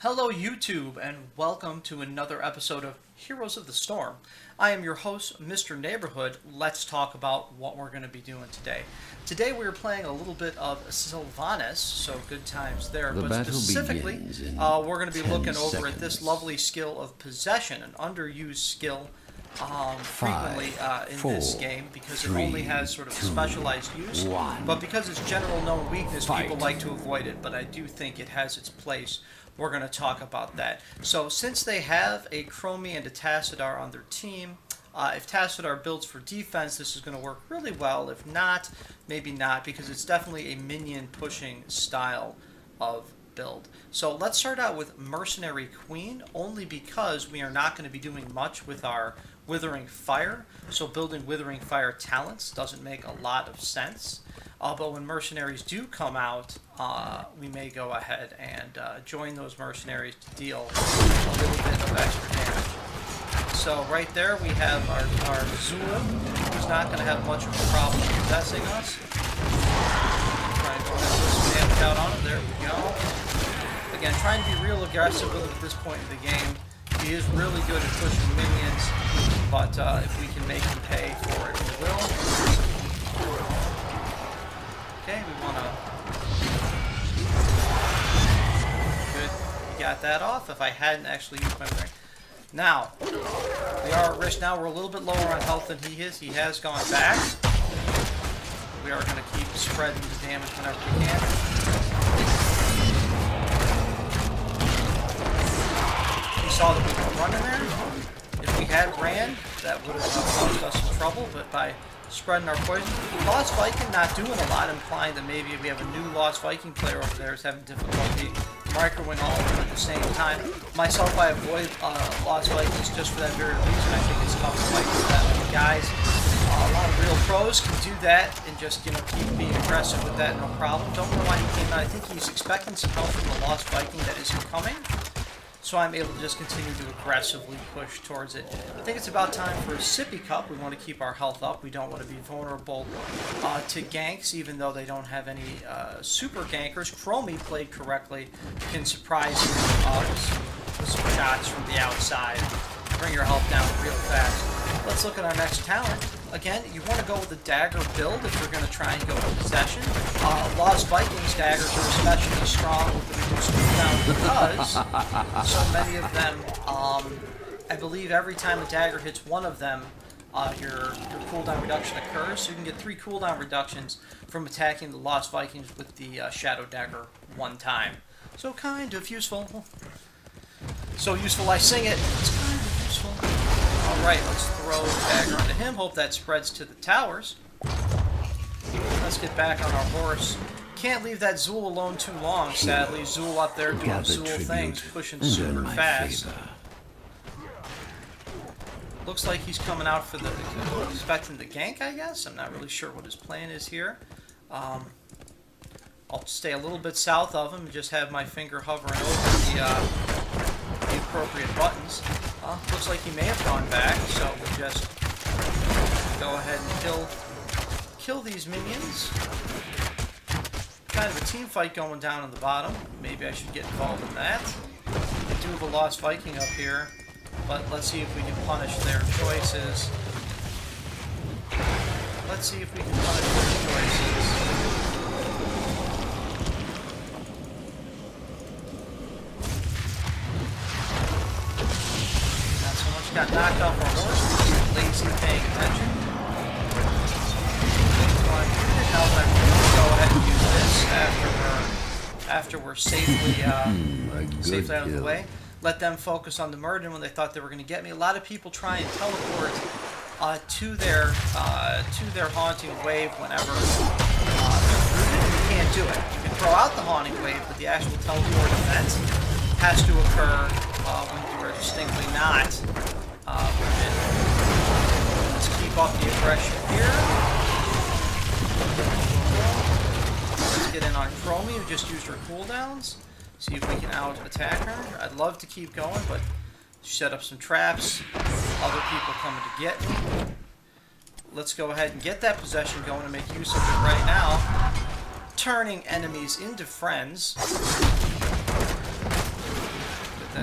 Hello YouTube and welcome to another episode of Heroes of the Storm. I am your host, Mr.Neighborhood. Let's talk about what we're going to be doing today. Today we are playing a little bit of Sylvanas, so good times there. But specifically, we're going to be looking over at this lovely skill of possession, an underused skill frequently in this game because it only has sort of specialized use. But because it's general known weakness, people like to avoid it, but I do think it has its place. We're going to talk about that. So since they have a Chromie and a Tassadar on their team, if Tassadar builds for defense, this is going to work really well. If not, maybe not, because it's definitely a minion pushing style of build. So let's start out with Mercenary Queen, only because we are not going to be doing much with our Withering Fire. So building Withering Fire talents doesn't make a lot of sense. But when mercenaries do come out, we may go ahead and join those mercenaries to deal a little bit of extra damage. So right there we have our Zula, who's not going to have much of a problem possessing us. Try and go ahead and put some damage out on him. There we go. Again, trying to be real aggressive with him at this point in the game. He is really good at pushing minions, but if we can make him pay for it, we will. Okay, we want to... Good. We got that off if I hadn't actually used my ring. Now, we are at risk now. We're a little bit lower on health than he is. He has gone back. We are going to keep spreading the damage whenever we can. We saw that we could run in there. If we had ran, that would have caused us some trouble, but by spreading our poison. Lost Viking not doing a lot, implying that maybe we have a new Lost Viking player over there who's having difficulty microing all of them at the same time. Myself, I avoid Lost Vikings just for that very reason. I think it's tough to fight with that many guys. A lot of real pros can do that and just, keep being aggressive with that, no problem. Don't know why he came out. I think he's expecting some help from the Lost Viking that isn't coming. So I'm able to just continue to aggressively push towards it. I think it's about time for a sippy cup. We want to keep our health up. We don't want to be vulnerable to ganks, even though they don't have any super gankers. Chromie, played correctly, can surprise you with some shots from the outside. Bring your health down real fast. Let's look at our next talent. Again, you want to go with the dagger build if you're going to try and go with possession. Lost Vikings daggers are especially strong with the reduced cooldown because so many of them, I believe every time a dagger hits one of them, your cooldown reduction occurs. So you can get 3 cooldown reductions from attacking the Lost Vikings with the Shadow Dagger one time. So kind of useful. So useful I sing it. It's kind of useful. Alright, let's throw the dagger onto him. Hope that spreads to the towers. Let's get back on our horse. Can't leave that Zool alone too long, sadly. Zool up there doing Zool things, pushing super fast. Looks like he's coming out for the... expecting the gank, I guess? I'm not really sure what his plan is here. I'll stay a little bit south of him and just have my finger hovering over the appropriate buttons. Looks like he may have gone back, so we'll just go ahead and kill these minions. Kind of a team fight going down on the bottom. Maybe I should get involved in that. We do have a Lost Viking up here, but let's see if we can punish their choices. Let's see if we can punish their choices. Got knocked off our horse. Lazy paying attention. Now that I'm going to go ahead and use this after we're safely out of the way. Let them focus on the Murden when they thought they were going to get me. A lot of people try and teleport to their haunting wave whenever they're rooted. You can't do it. You can throw out the haunting wave, but the actual teleport event has to occur when you are distinctly not. Let's keep up the aggression here. Let's get in on Chromie, who just used her cooldowns. See if we can out-attack her. I'd love to keep going, but set up some traps. Other people coming to get me. Let's go ahead and get that possession going and make use of it right now. Turning enemies into friends.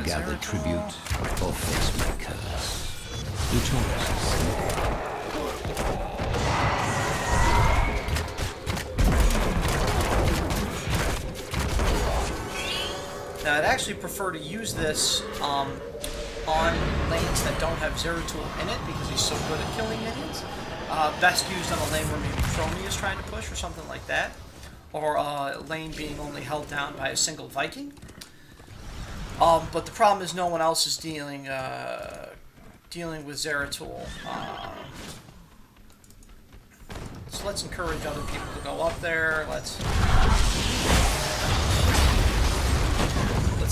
gather Zeratul. tribute or face my curse. The choice is simple. Now, I'd actually prefer to use this on lanes that don't have Zeratul in it because he's so good at killing minions. Best used on a lane where maybe Chromie is trying to push or something like that. Or a lane being only held down by a single Viking. But the problem is no one else is dealing with Zeratul. So let's encourage other people to go up there. Let's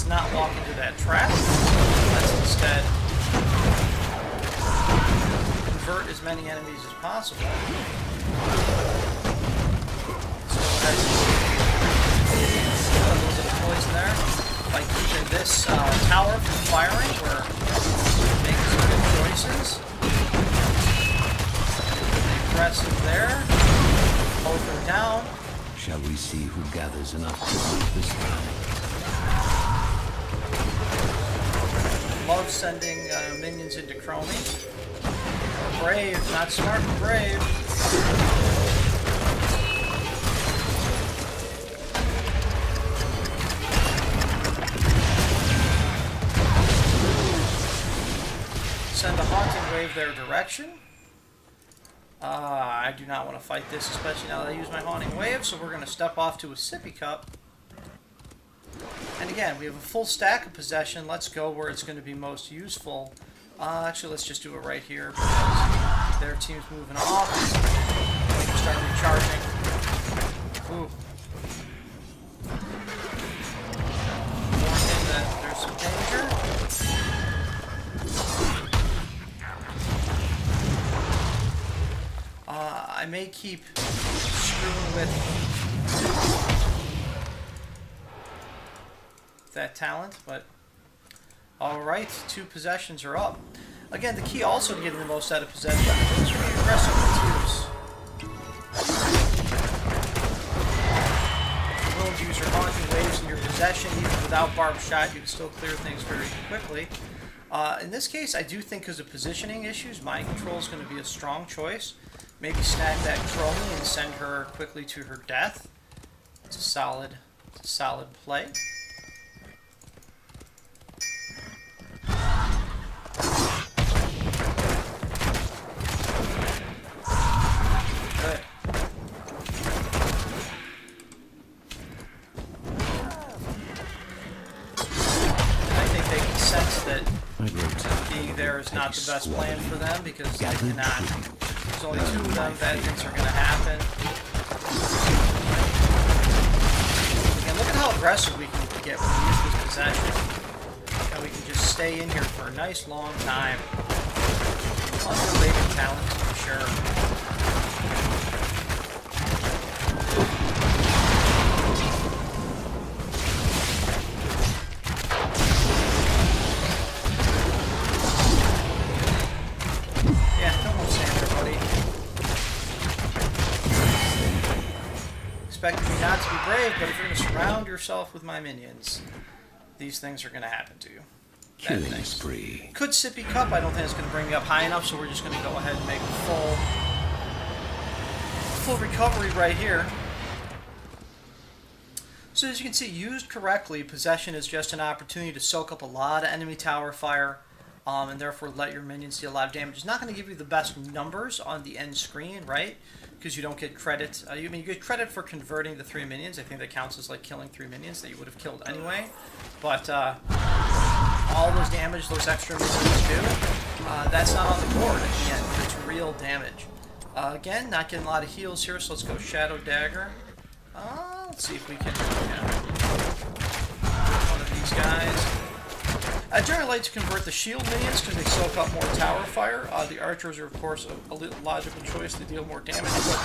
not walk into that trap. Let's instead convert as many enemies as possible. So a little bit of poison there. By keeping this tower from firing, we're making some good choices. Aggressive there. Both are down. Shall we see who gathers enough tribute this time? Love sending minions into Chromie. Brave, not smart, but brave. Send a haunting wave their direction. I do not want to fight this, especially now that I use my haunting wave, so we're going to step off to a sippy cup. And again, we have a full stack of possession. Let's go where it's going to be most useful. Actually, let's just do it right here because their team's moving off. Start recharging. Ooh. Warning that there's some danger. I may keep screwing with that talent, but alright, 2 possessions are up. Again, the key also to getting the most out of possession is to be aggressive with use. If you're willing to use your haunting waves in your possession, even without barbed shot, you can still clear things very quickly. In this case, I do think because of positioning issues, mind control is going to be a strong choice. Maybe snag that Chromie and send her quickly to her death. It's a solid play. Good. I think they can sense that being there is not the best plan for them because they cannot. There's only 2 of them, bad things are going to happen. And look at how aggressive we can get when we use this possession. And we can just stay in here for a nice long time. Underrated talent, for sure. Expected me not to be brave, but if you're going to surround yourself with my minions, these things are going to happen to you. Killing spree. Could Sippy Cup, I don't think it's going to bring me up high enough, so we're just going to go ahead and make a full recovery right here. So as you can see, used correctly, possession is just an opportunity to soak up a lot of enemy tower fire, and therefore let your minions deal a lot of damage. It's not going to give you the best numbers on the end screen, right? Because you don't get credit. You get credit for converting the 3 minions. I think that counts as like killing 3 minions that you would have killed anyway. But all those damage those extra minions do, that's not on the board at the end. It's real damage. Again, not getting a lot of heals here, so let's go Shadow Dagger. Let's see if we can one of these guys. I generally like to convert the shield minions because they soak up more tower fire. The archers are, of course, a logical choice to deal more damage. But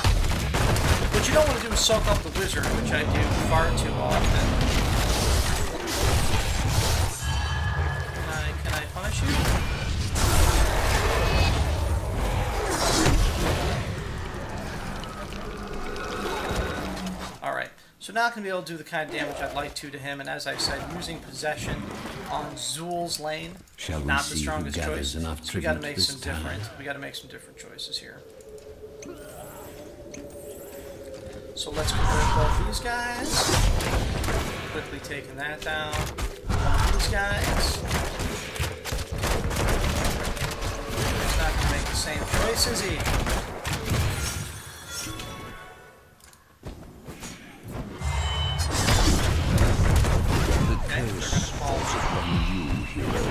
what you don't want to do is soak up the wizard, which I do far too often. Can I punish you? Alright, so So not going to be able to do the kind of damage I'd like to him, and as I said, using possession on Zul's lane, Shall we not the see who strongest choice. gathers enough So we got to tribute make this some time? different. We got to make some different choices here. So let's convert both these guys. Quickly taking that down. One of these guys. He's not going to make the same choice, is he?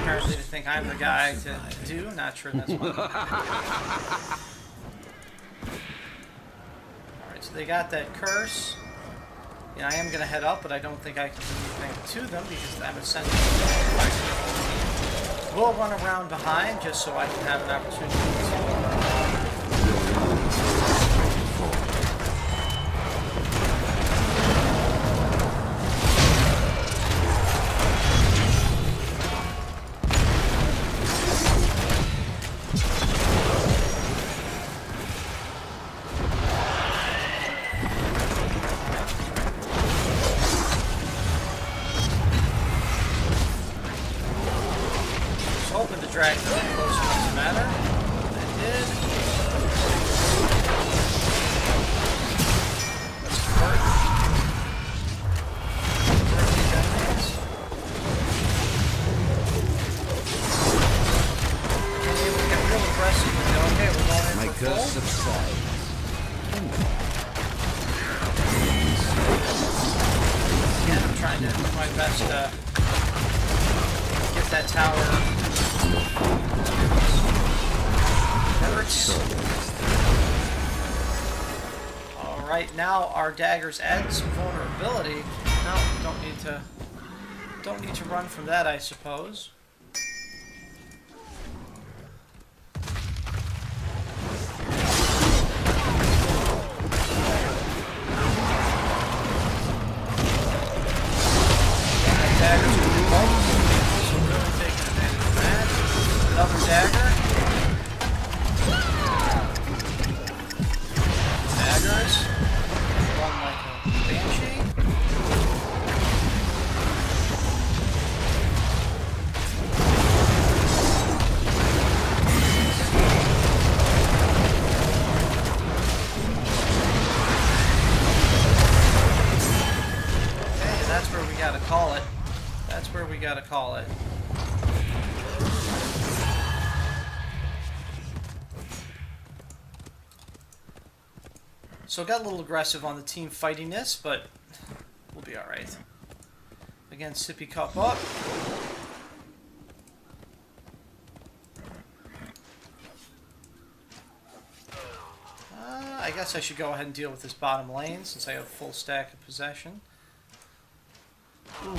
Apparently they think I'm the guy to do. Not sure that's one. Alright, so they got that curse. Yeah, I am going to head up, but I don't think I can do anything to them because I'm essentially we'll run around behind just so I can have an opportunity to hoping to drag them close enough to matter. I did. Let's convert. Convert these enemies. Okay, we get real aggressive. Okay, we're going in My for curse full. subsides. Again, I'm trying to do my best to get that tower. Hurts. Alright, now our daggers add some vulnerability. No, don't need to run from that, I suppose. Daggers will do both. So really taking advantage of that. Another dagger. Daggers. Run like a banshee. Okay, and that's where we gotta call it. That's where we gotta call it. So got a little aggressive on the team fighting this, but we'll be alright. Again, Sippy Cup up. I guess I should go ahead and deal with this bottom lane since I have a full stack of possession. Ooh.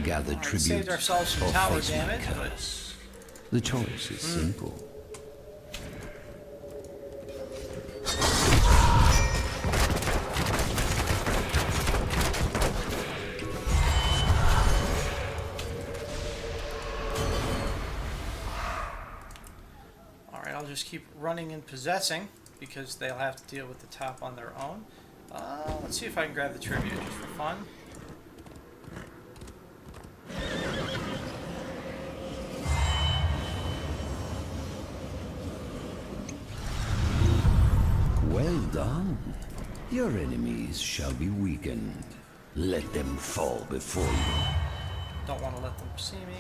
Gather tribute. Saved ourselves some or tower face my damage, but curse. The choice is simple. alright, I'll just keep running and possessing because they'll have to deal with the top on their own. Let's see if I can grab the tribute just for fun. Well done. Your enemies shall be weakened. Let them fall before you. Don't want to let them see me.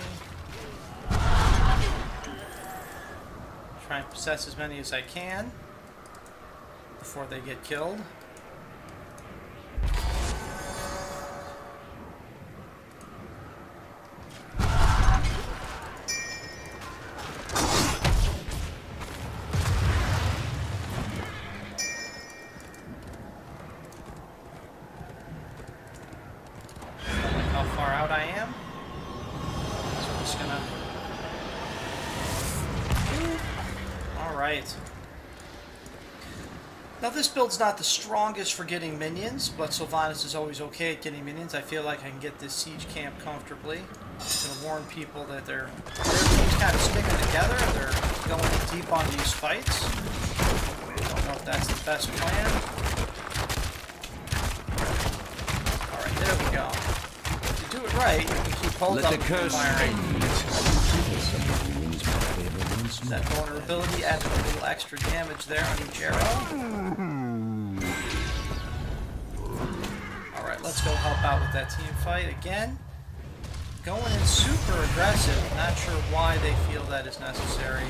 Try and possess as many as I can before they get killed. How far out I am. So I'm just gonna... Alright. Now this build's not the strongest for getting minions, but Sylvanas is always okay at getting minions. I feel like I can get this siege camp comfortably. I'm going to warn people that their team's kind of sticking together. They're going deep on these fights. Don't know if that's the best plan. Alright, there we go. If you do it right, you can keep hold up firing. That vulnerability added a little extra damage there on each arrow. Alright, let's go help out with that team fight again. Going in super aggressive. Not sure why they feel that is necessary.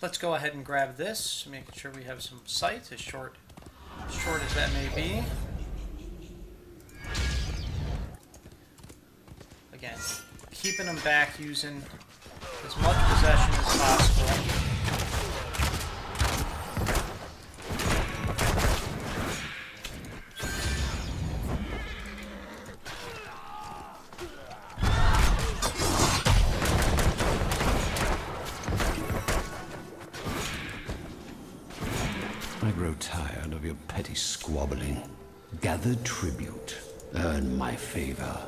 Let's go ahead and grab this, making sure we have some sight, as short as that may be. Again, keeping them back using as much possession as possible. I grow tired of your petty squabbling. Gather tribute. Earn my favor.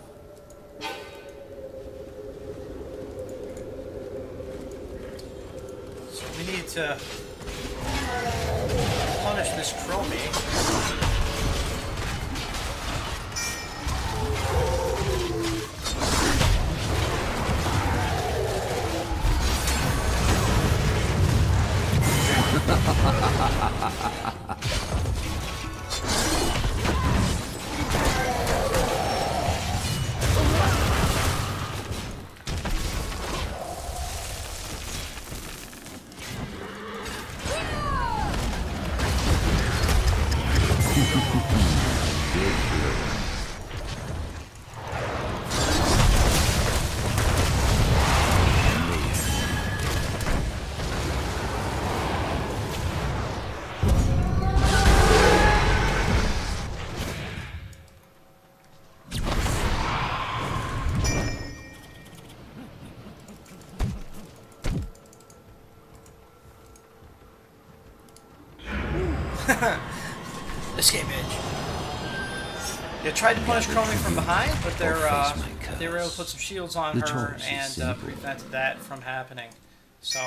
So we need to punish this Chromie. Escape edge. Yeah, tried to punish Chromie from behind, but they were able to put some shields on her and prevented that from happening. So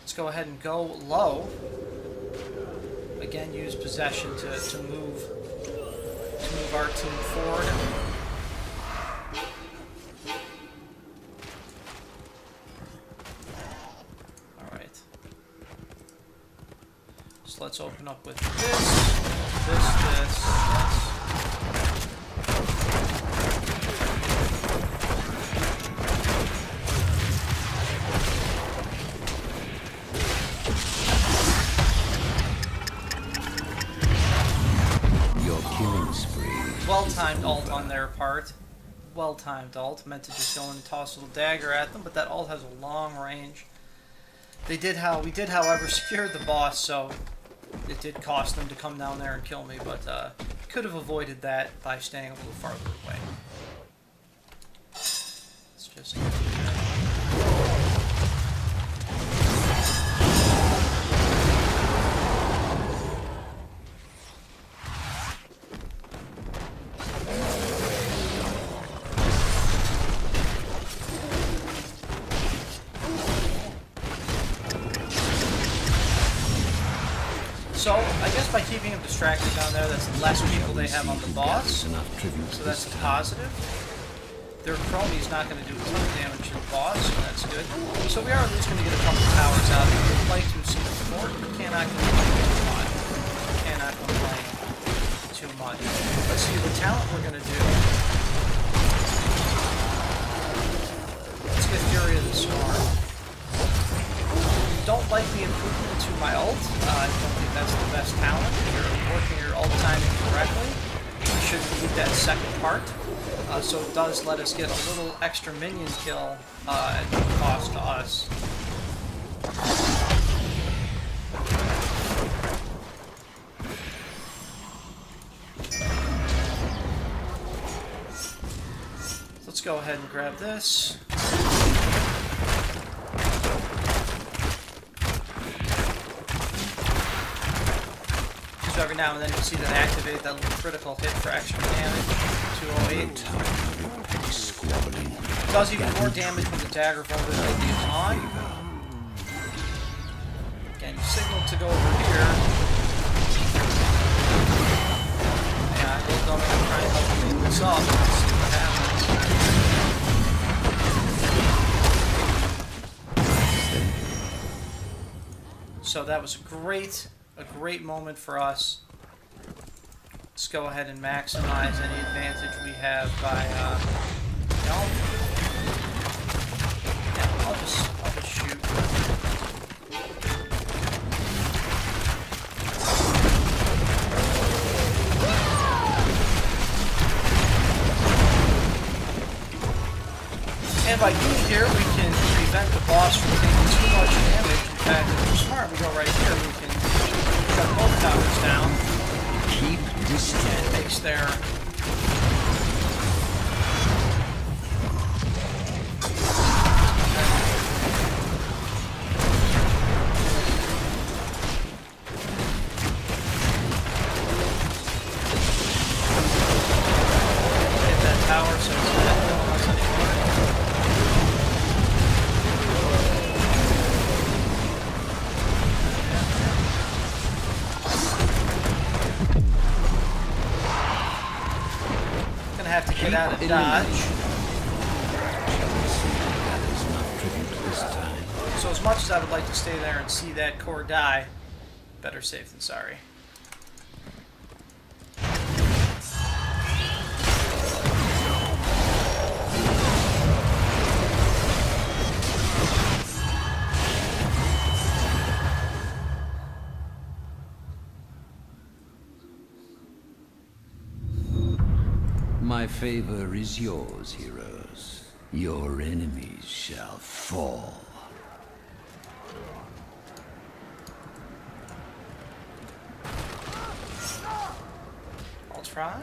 let's go ahead and go low. Again, use possession to move our team forward. So let's open up with this. Your killing spree. Well-timed ult on their part. Well-timed ult. Meant to just go in and toss a little dagger at them, but that ult has a long range. We did, however, secure the boss, so it did cost them to come down there and kill me, but could have avoided that by staying a little farther away. Let's just... So, I guess by keeping him distracted down there, that's less people they have on the boss. So that's a positive. Their crony's not going to do a ton of damage to the boss, so that's good. So we are at least going to get a couple towers out. We would like to see the fort, but cannot complain too much. Cannot complain too much. Let's see the talent we're going to do. Let's get Fury of the Storm. Don't like the improvement to my ult. I don't think that's the best talent. If you're working your ult timing correctly, you should need that second part. So it does let us get a little extra minion kill at no cost to us. Let's go ahead and grab this. So every now and then you see that activate that little critical hit for extra damage. 208. Does even more damage when the dagger vulnerability is on. Again, you signal to go over here. Yeah, I will go and try and help clean this up and see what happens. So that was a great moment for us. Let's go ahead and maximize any advantage we have by, you know, yeah, I'll just shoot. And by being here, we can prevent the boss from taking too much damage. In fact, if we're smart, we go right here, we can shut both towers down. Keep distant. Takes their... Hit that tower, so it's not killing us anymore. Have to get out of dodge. So as much as I would like to stay there and see that core die, better safe than sorry. My favor is yours, heroes. Your enemies shall fall. I'll try.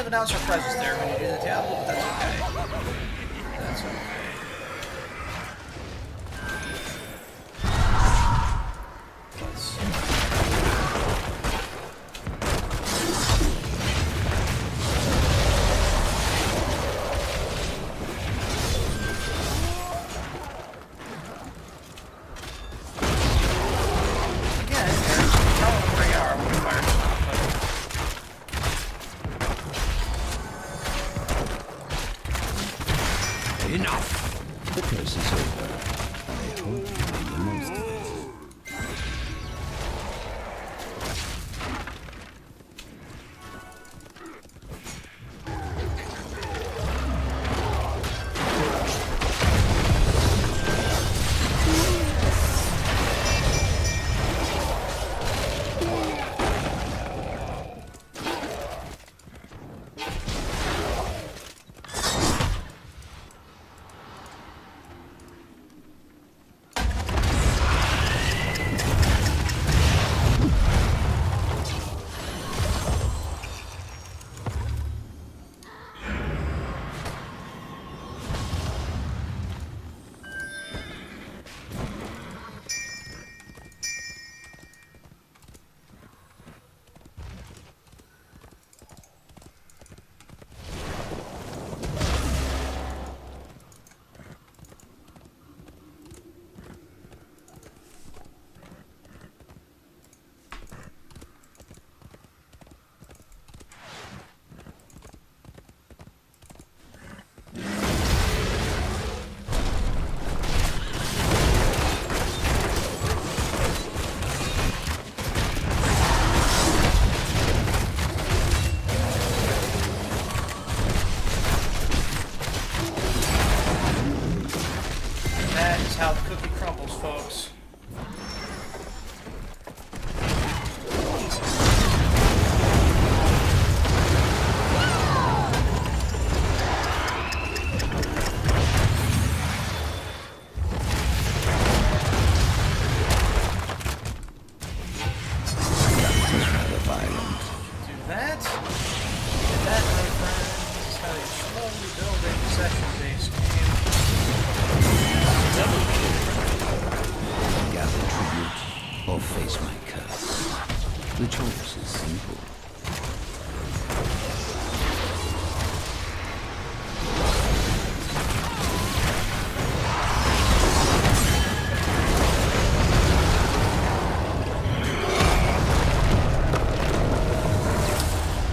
Announce our presence there when you do the tablet, but that's okay. That's okay. Again, there's tell them where you are when you fire stuff. Enough! The curse is over. I hope you made the most of it. possession-based game. Gather tribute or face my curse. The choice is simple.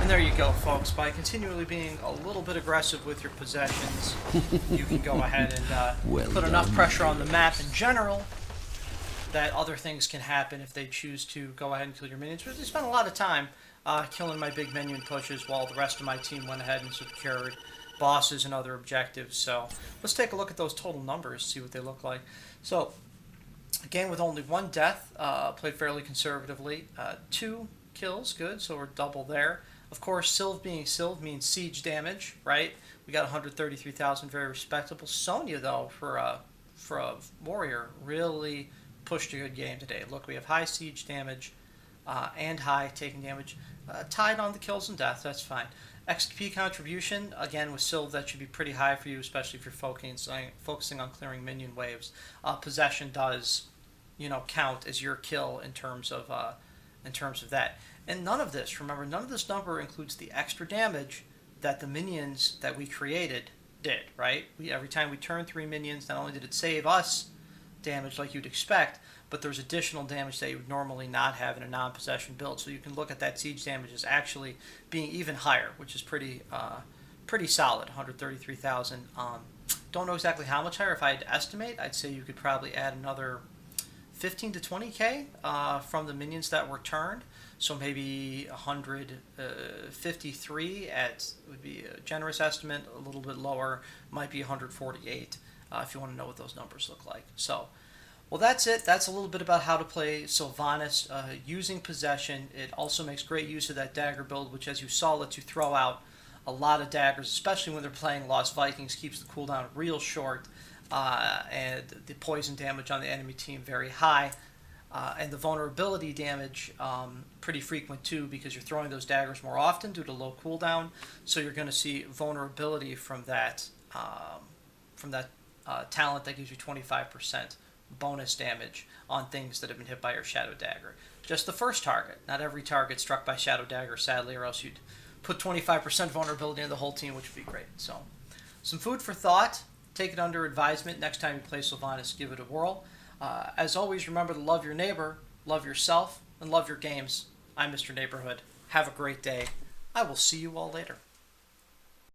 There you go, folks. By continually being a little bit aggressive with your possessions, you can go ahead and put enough pressure on the map in general that other things can happen if they choose to go ahead and kill your minions. But they spent a lot of time killing my big minion pushes while the rest of my team went ahead and secured bosses and other objectives. So let's take a look at those total numbers, see what they look like. So, again, with only one death, played fairly conservatively. 2 kills, good, so we're double there. Of course, Sylv being Sylv means siege damage, right? We got 133,000, very respectable. Sonya, though, for a warrior, really pushed a good game today. Look, we have high siege damage and high taking damage. Tied on the kills and deaths, that's fine. XP contribution, again, with Sylv, that should be pretty high for you, especially if you're focusing on clearing minion waves. Possession does, count as your kill in terms of that. And none of this, remember, none of this number includes the extra damage that the minions that we created did, right? Every time we turned 3 minions, not only did it save us damage like you'd expect, but there's additional damage that you would normally not have in a non-possession build. So you can look at that siege damage as actually being even higher, which is pretty solid, 133,000. Don't know exactly how much higher. If I had to estimate, I'd say you could probably add another 15 to 20k from the minions that were turned. So maybe 153 would be a generous estimate. A little bit lower might be 148 if you want to know what those numbers look like. So, well, that's it. That's a little bit about how to play Sylvanas using possession. It also makes great use of that dagger build, which, as you saw, lets you throw out a lot of daggers, especially when they're playing Lost Vikings. Keeps the cooldown real short, and the poison damage on the enemy team very high. And the vulnerability damage pretty frequent too, because you're throwing those daggers more often due to low cooldown. So you're going to see vulnerability from that talent that gives you 25% bonus damage on things that have been hit by your Shadow Dagger. Just the first target, not every target struck by Shadow Dagger, sadly, or else you'd put 25% vulnerability in the whole team, which would be great. So, some food for thought. Take it under advisement. Next time you play Sylvanas, give it a whirl. As always, remember to love your neighbor, love yourself, and love your games. I'm Mr. Neighborhood. Have a great day. I will see you all later.